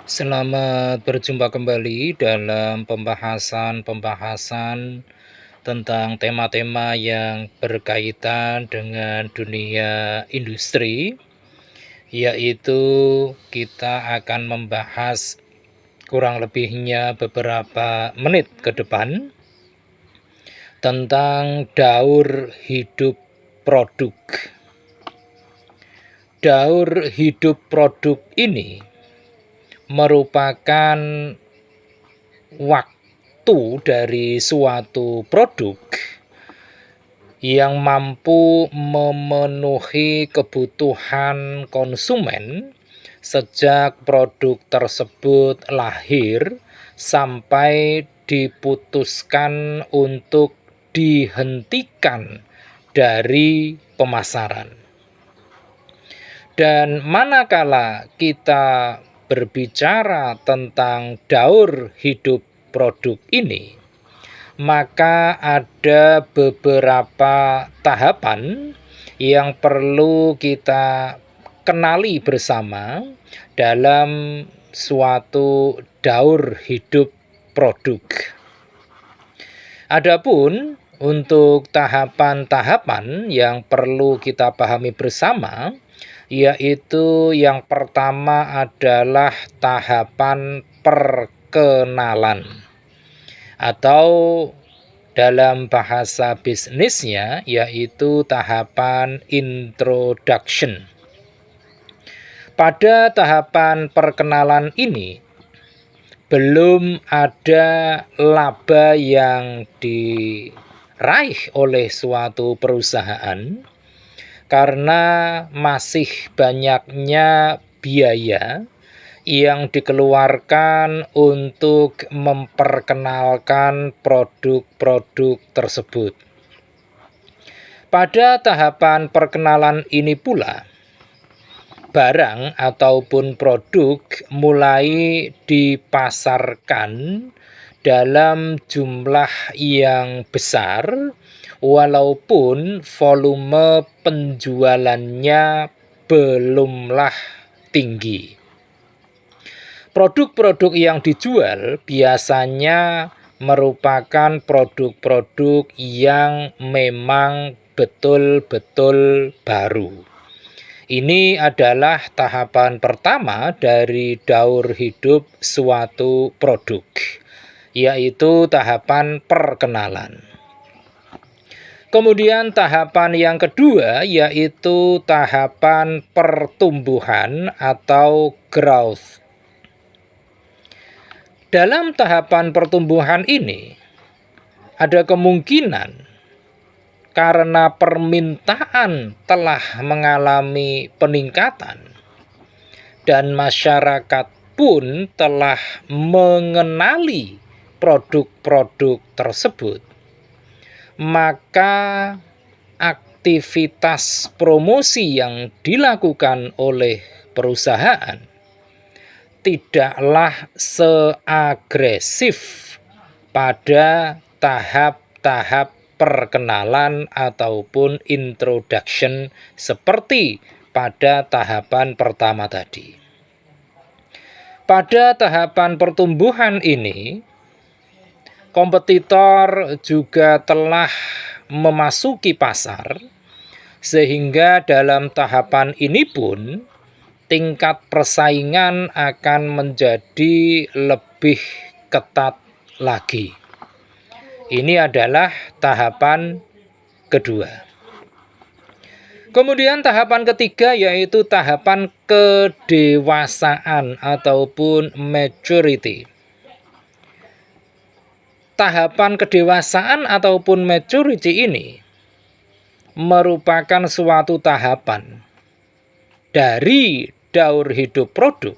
Selamat berjumpa kembali dalam pembahasan tentang tema-tema yang berkaitan dengan dunia industri, yaitu kita akan membahas kurang lebihnya beberapa menit ke depan tentang daur hidup produk. Daur hidup produk ini merupakan waktu dari suatu produk yang mampu memenuhi kebutuhan konsumen sejak produk tersebut lahir sampai diputuskan untuk dihentikan dari pemasaran. Dan manakala kita berbicara tentang daur hidup produk ini, maka ada beberapa tahapan yang perlu kita kenali bersama dalam suatu daur hidup produk. Adapun untuk tahapan-tahapan yang perlu kita pahami bersama, yaitu yang pertama adalah tahapan perkenalan, atau dalam bahasa bisnisnya yaitu tahapan introduction. Pada tahapan perkenalan ini belum ada laba yang diraih oleh suatu perusahaan karena masih banyaknya biaya yang dikeluarkan untuk memperkenalkan produk-produk tersebut. Pada tahapan perkenalan ini pula, barang ataupun produk mulai dipasarkan dalam jumlah yang besar, walaupun volume penjualannya belumlah tinggi. Produk-produk yang dijual biasanya merupakan produk-produk yang memang betul-betul baru. Ini adalah tahapan pertama dari daur hidup suatu produk, yaitu tahapan perkenalan. Kemudian tahapan yang kedua yaitu tahapan pertumbuhan atau growth. Dalam tahapan pertumbuhan ini ada kemungkinan karena permintaan telah mengalami peningkatan dan masyarakat pun telah mengenali produk-produk tersebut, maka aktivitas promosi yang dilakukan oleh perusahaan tidaklah seagresif pada tahap-tahap perkenalan ataupun introduction seperti pada tahapan pertama tadi. Pada tahapan pertumbuhan ini, kompetitor juga telah memasuki pasar, sehingga dalam tahapan ini pun tingkat persaingan akan menjadi lebih ketat lagi. Ini adalah tahapan kedua. Kemudian tahapan ketiga yaitu tahapan kedewasaan ataupun maturity. Tahapan kedewasaan ataupun maturity ini merupakan suatu tahapan dari daur hidup produk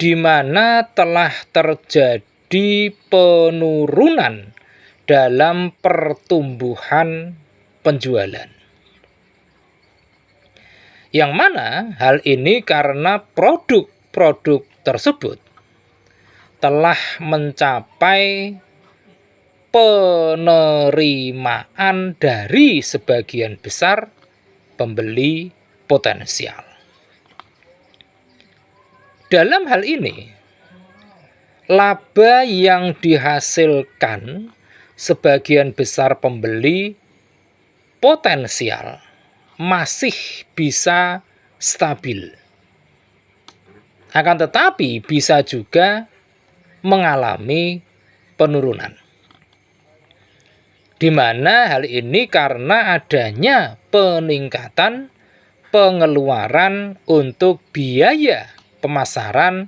di mana telah terjadi penurunan dalam pertumbuhan penjualan. Yang mana hal ini karena produk-produk tersebut telah mencapai penerimaan dari sebagian besar pembeli potensial. Dalam hal ini, laba yang dihasilkan sebagian besar pembeli potensial masih bisa stabil. Akan tetapi bisa juga mengalami penurunan. Di mana hal ini karena adanya peningkatan pengeluaran untuk biaya pemasaran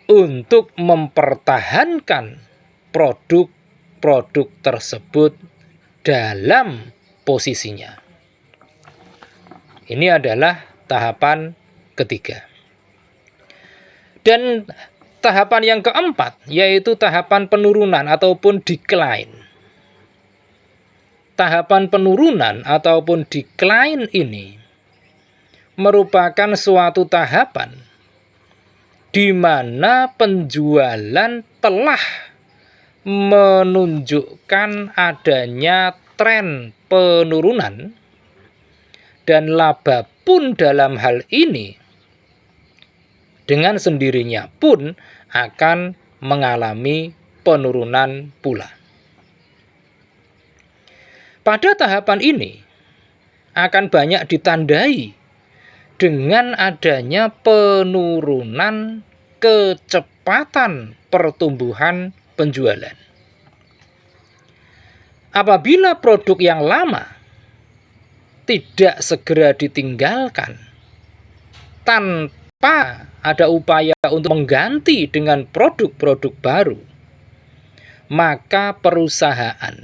untuk mempertahankan produk-produk tersebut dalam posisinya. Ini adalah tahapan ketiga. Dan tahapan yang keempat yaitu tahapan penurunan ataupun decline. Tahapan penurunan ataupun decline ini merupakan suatu tahapan di mana penjualan telah menunjukkan adanya tren penurunan dan laba pun dalam hal ini dengan sendirinya pun akan mengalami penurunan pula. Pada tahapan ini akan banyak ditandai dengan adanya penurunan kecepatan pertumbuhan penjualan. Apabila produk yang lama tidak segera ditinggalkan tanpa ada upaya untuk mengganti dengan produk-produk baru, maka perusahaan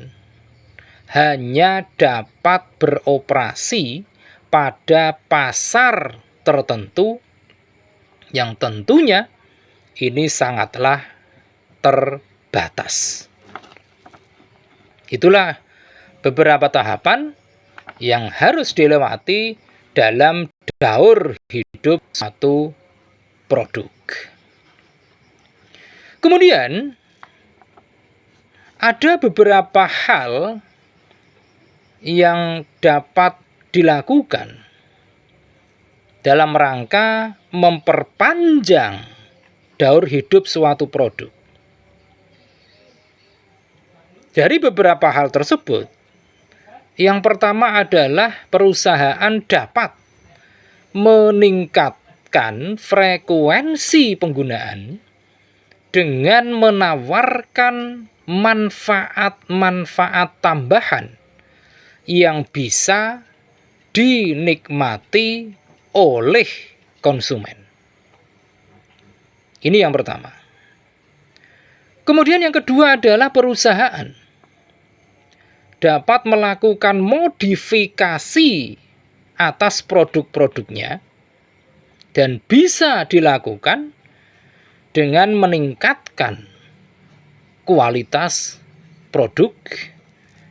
hanya dapat beroperasi pada pasar tertentu yang tentunya ini sangatlah terbatas. Itulah beberapa tahapan yang harus dilewati dalam daur hidup satu produk. Kemudian ada beberapa hal yang dapat dilakukan dalam rangka memperpanjang daur hidup suatu produk. Dari beberapa hal tersebut, yang pertama adalah perusahaan dapat meningkatkan frekuensi penggunaan dengan menawarkan manfaat-manfaat tambahan yang bisa dinikmati oleh konsumen. Ini yang pertama. Kemudian yang kedua adalah perusahaan dapat melakukan modifikasi atas produk-produknya dan bisa dilakukan dengan meningkatkan kualitas produk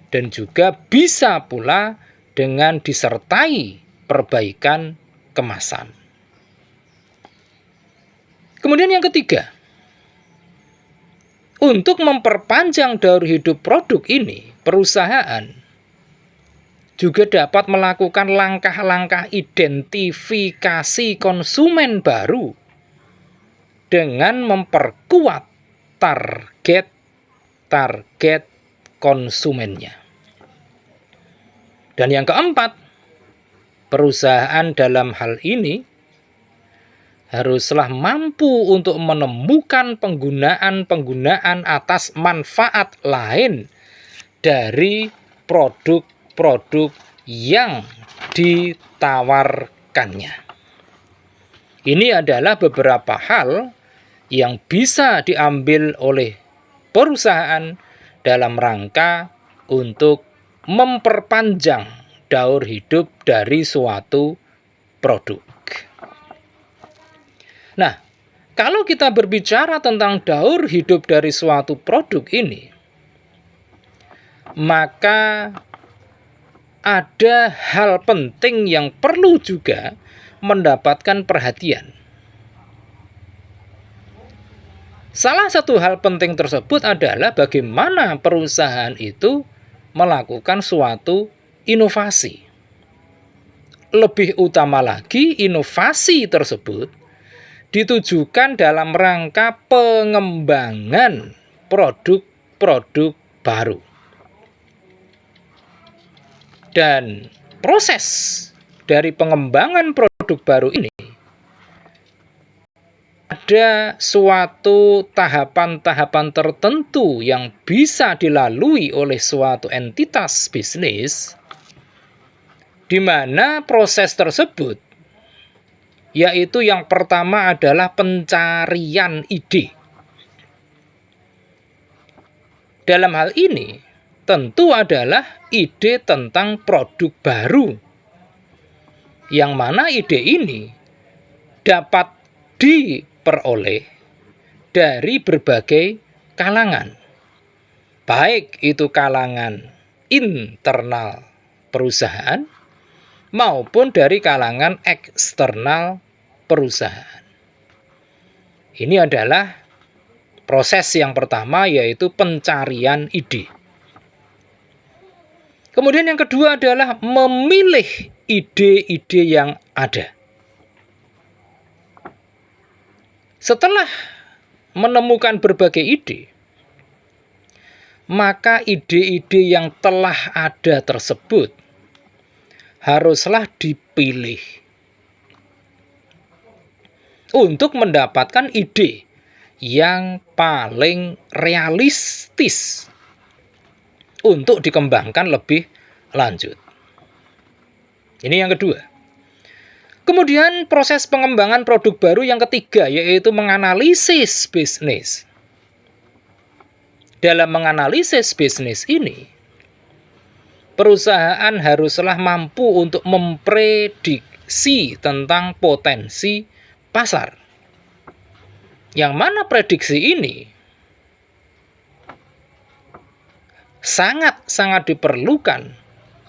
dan juga bisa pula dengan disertai perbaikan kemasan. Kemudian yang ketiga, untuk memperpanjang daur hidup produk ini, perusahaan juga dapat melakukan langkah-langkah identifikasi konsumen baru dengan memperkuat target konsumennya. Dan yang keempat, perusahaan dalam hal ini haruslah mampu untuk menemukan penggunaan atas manfaat lain dari produk-produk yang ditawarkannya. Ini adalah beberapa hal yang bisa diambil oleh perusahaan dalam rangka untuk memperpanjang daur hidup dari suatu produk. Nah, kalau kita berbicara tentang daur hidup dari suatu produk ini, maka ada hal penting yang perlu juga mendapatkan perhatian. Salah satu hal penting tersebut adalah bagaimana perusahaan itu melakukan suatu inovasi. Lebih utama lagi, inovasi tersebut ditujukan dalam rangka pengembangan produk-produk baru. Dan proses dari pengembangan produk baru ini ada suatu tahapan-tahapan tertentu yang bisa dilalui oleh suatu entitas bisnis, di mana proses tersebut yaitu yang pertama adalah pencarian ide. Dalam hal ini tentu adalah ide tentang produk baru, yang mana ide ini dapat diperoleh dari berbagai kalangan, baik itu kalangan internal perusahaan maupun dari kalangan eksternal perusahaan. Ini adalah proses yang pertama, yaitu pencarian ide. Kemudian yang kedua adalah memilih ide-ide yang ada. Setelah menemukan berbagai ide, maka ide-ide yang telah ada tersebut haruslah dipilih untuk mendapatkan ide yang paling realistis untuk dikembangkan lebih lanjut. Ini yang kedua. Kemudian proses pengembangan produk baru yang ketiga, yaitu menganalisis bisnis. Dalam menganalisis bisnis ini, perusahaan haruslah mampu untuk memprediksi tentang potensi pasar. Yang mana prediksi ini sangat-sangat diperlukan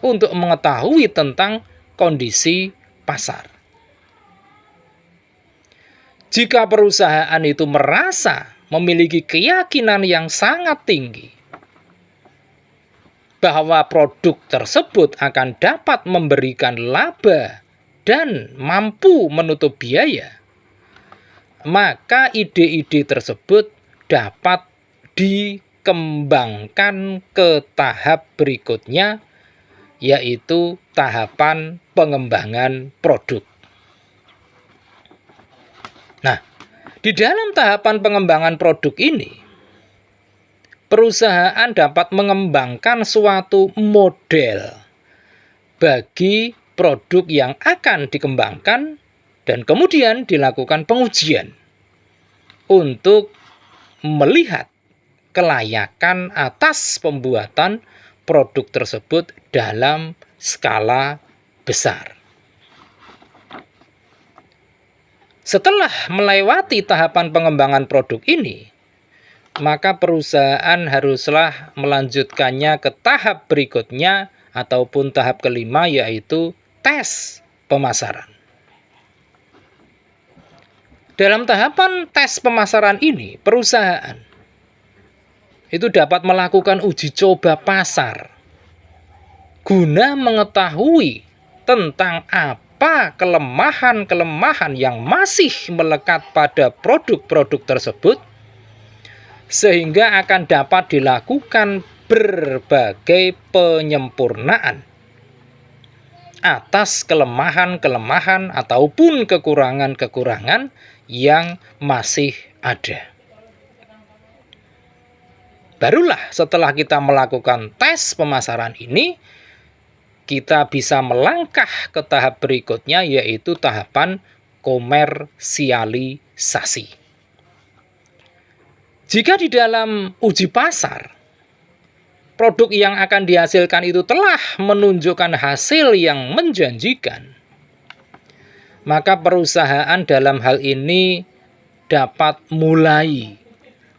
untuk mengetahui tentang kondisi pasar. Jika perusahaan itu merasa memiliki keyakinan yang sangat tinggi bahwa produk tersebut akan dapat memberikan laba dan mampu menutup biaya, maka ide-ide tersebut dapat dikembangkan ke tahap berikutnya, yaitu tahapan pengembangan produk. Nah, di dalam tahapan pengembangan produk ini, perusahaan dapat mengembangkan suatu model bagi produk yang akan dikembangkan dan kemudian dilakukan pengujian untuk melihat kelayakan atas pembuatan produk tersebut dalam skala besar. Setelah melewati tahapan pengembangan produk ini, maka perusahaan haruslah melanjutkannya ke tahap berikutnya ataupun tahap kelima, yaitu tes pemasaran. Dalam tahapan tes pemasaran ini, perusahaan itu dapat melakukan uji coba pasar guna mengetahui tentang apa kelemahan-kelemahan yang masih melekat pada produk-produk tersebut, sehingga akan dapat dilakukan berbagai penyempurnaan atas kelemahan-kelemahan ataupun kekurangan-kekurangan yang masih ada. Barulah setelah kita melakukan tes pemasaran ini, kita bisa melangkah ke tahap berikutnya, yaitu tahapan komersialisasi. Jika di dalam uji pasar, produk yang akan dihasilkan itu telah menunjukkan hasil yang menjanjikan, maka perusahaan dalam hal ini dapat mulai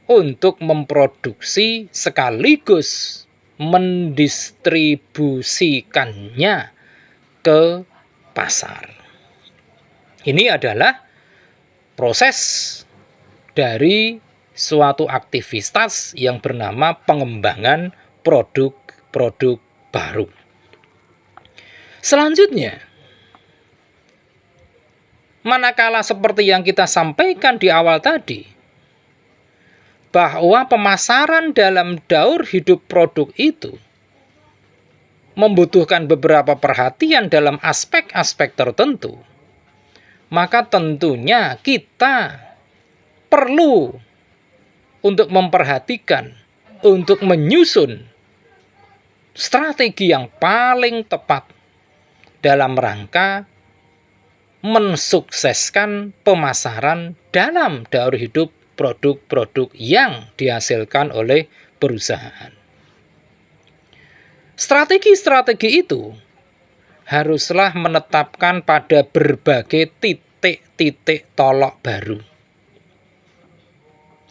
untuk memproduksi sekaligus mendistribusikannya ke pasar. Ini adalah proses dari suatu aktivitas yang bernama pengembangan produk-produk baru. Selanjutnya, Manakala seperti yang kita sampaikan di awal tadi, bahwa pemasaran dalam daur hidup produk itu membutuhkan beberapa perhatian dalam aspek-aspek tertentu, maka tentunya kita perlu untuk memperhatikan, untuk menyusun strategi yang paling tepat dalam rangka mensukseskan pemasaran dalam daur hidup produk-produk yang dihasilkan oleh perusahaan. Strategi-strategi itu haruslah menetapkan pada berbagai titik-titik tolok baru,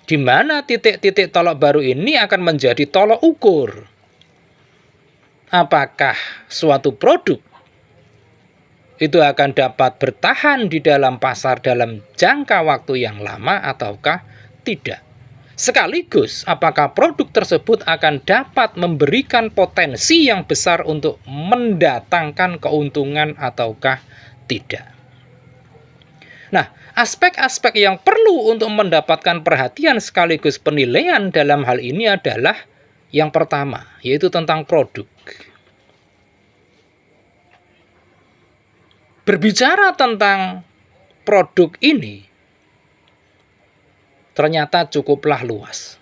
di mana titik-titik tolok baru ini akan menjadi tolok ukur apakah suatu produk itu akan dapat bertahan di dalam pasar dalam jangka waktu yang lama ataukah tidak. Sekaligus apakah produk tersebut akan dapat memberikan potensi yang besar untuk mendatangkan keuntungan ataukah tidak. Nah, aspek-aspek yang perlu untuk mendapatkan perhatian sekaligus penilaian dalam hal ini adalah yang pertama, yaitu tentang produk. Berbicara tentang produk ini ternyata cukuplah luas.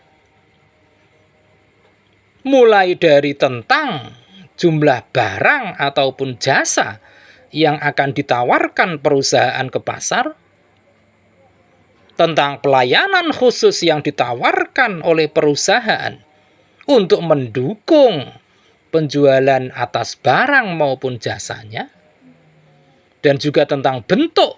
Mulai dari tentang jumlah barang ataupun jasa yang akan ditawarkan perusahaan ke pasar, tentang pelayanan khusus yang ditawarkan oleh perusahaan untuk mendukung penjualan atas barang maupun jasanya, dan juga tentang bentuk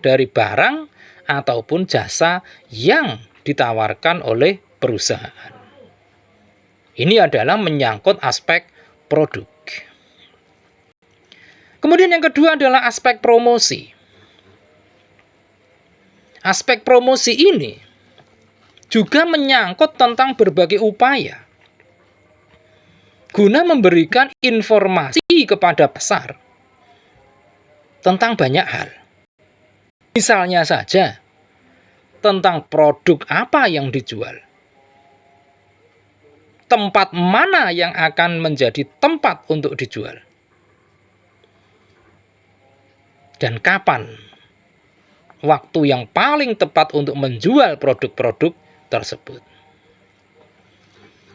dari barang ataupun jasa yang ditawarkan oleh perusahaan. Ini adalah menyangkut aspek produk. Kemudian yang kedua adalah aspek promosi. Aspek promosi ini juga menyangkut tentang berbagai upaya guna memberikan informasi kepada pasar tentang banyak hal. Misalnya saja, tentang produk apa yang dijual, tempat mana yang akan menjadi tempat untuk dijual, dan kapan waktu yang paling tepat untuk menjual produk-produk tersebut.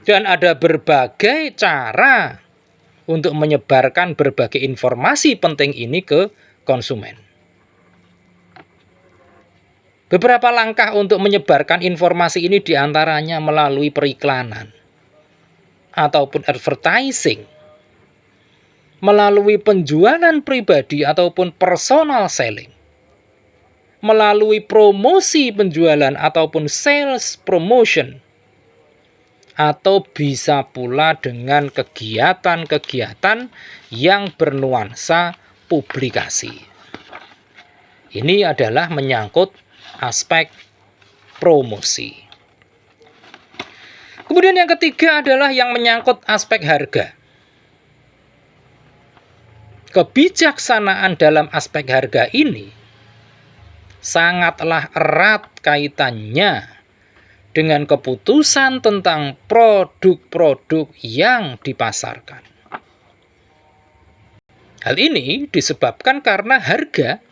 Dan ada berbagai cara untuk menyebarkan berbagai informasi penting ini ke konsumen. Beberapa langkah untuk menyebarkan informasi ini diantaranya melalui periklanan ataupun advertising, melalui penjualan pribadi ataupun personal selling, melalui promosi penjualan ataupun sales promotion, atau bisa pula dengan kegiatan-kegiatan yang bernuansa publikasi. Ini adalah menyangkut aspek promosi. Kemudian yang ketiga adalah yang menyangkut aspek harga. Kebijaksanaan dalam aspek harga ini sangatlah erat kaitannya dengan keputusan tentang produk-produk yang dipasarkan. Hal ini disebabkan karena harga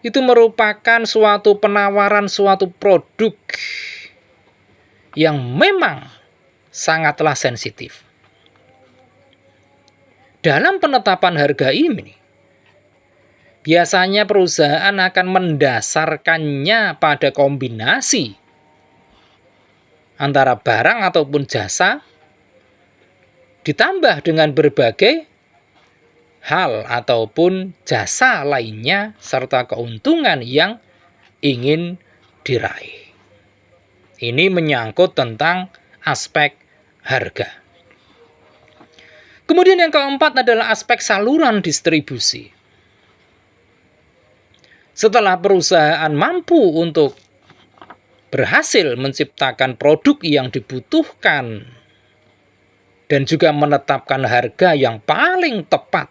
itu merupakan suatu penawaran suatu produk yang memang sangatlah sensitif. Dalam penetapan harga ini, biasanya perusahaan akan mendasarkannya pada kombinasi antara barang ataupun jasa ditambah dengan berbagai hal ataupun jasa lainnya serta keuntungan yang ingin diraih. Ini menyangkut tentang aspek harga. Kemudian yang keempat adalah aspek saluran distribusi. Setelah perusahaan mampu untuk berhasil menciptakan produk yang dibutuhkan dan juga menetapkan harga yang paling tepat,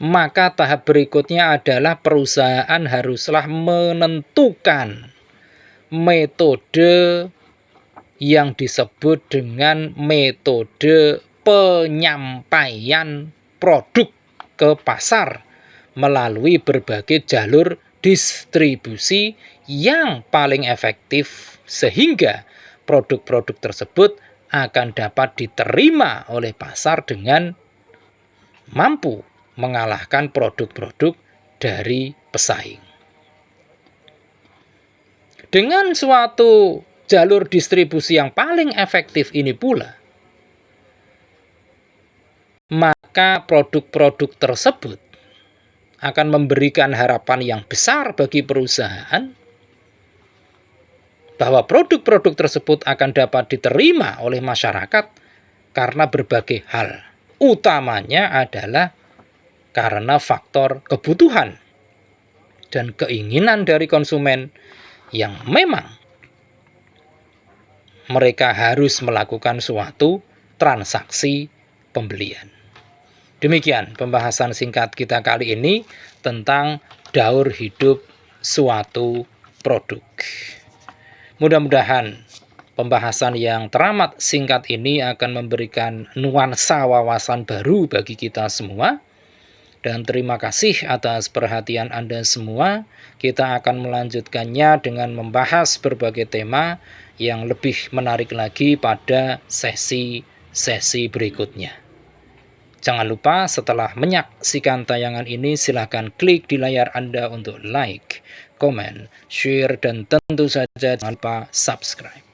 maka tahap berikutnya adalah perusahaan haruslah menentukan metode yang disebut dengan metode penyampaian produk ke pasar melalui berbagai jalur distribusi yang paling efektif, sehingga produk-produk tersebut akan dapat diterima oleh pasar dengan mampu mengalahkan produk-produk dari pesaing. Dengan suatu jalur distribusi yang paling efektif ini pula, maka produk-produk tersebut akan memberikan harapan yang besar bagi perusahaan bahwa produk-produk tersebut akan dapat diterima oleh masyarakat karena berbagai hal. Utamanya adalah karena faktor kebutuhan dan keinginan dari konsumen yang memang mereka harus melakukan suatu transaksi pembelian. Demikian pembahasan singkat kita kali ini tentang daur hidup suatu produk. Mudah-mudahan pembahasan yang teramat singkat ini akan memberikan nuansa wawasan baru bagi kita semua. Dan terima kasih atas perhatian Anda semua. Kita akan melanjutkannya dengan membahas berbagai tema yang lebih menarik lagi pada sesi-sesi berikutnya. Jangan lupa setelah menyaksikan tayangan ini, silahkan klik di layar Anda untuk like, komen, share, dan tentu saja jangan lupa subscribe.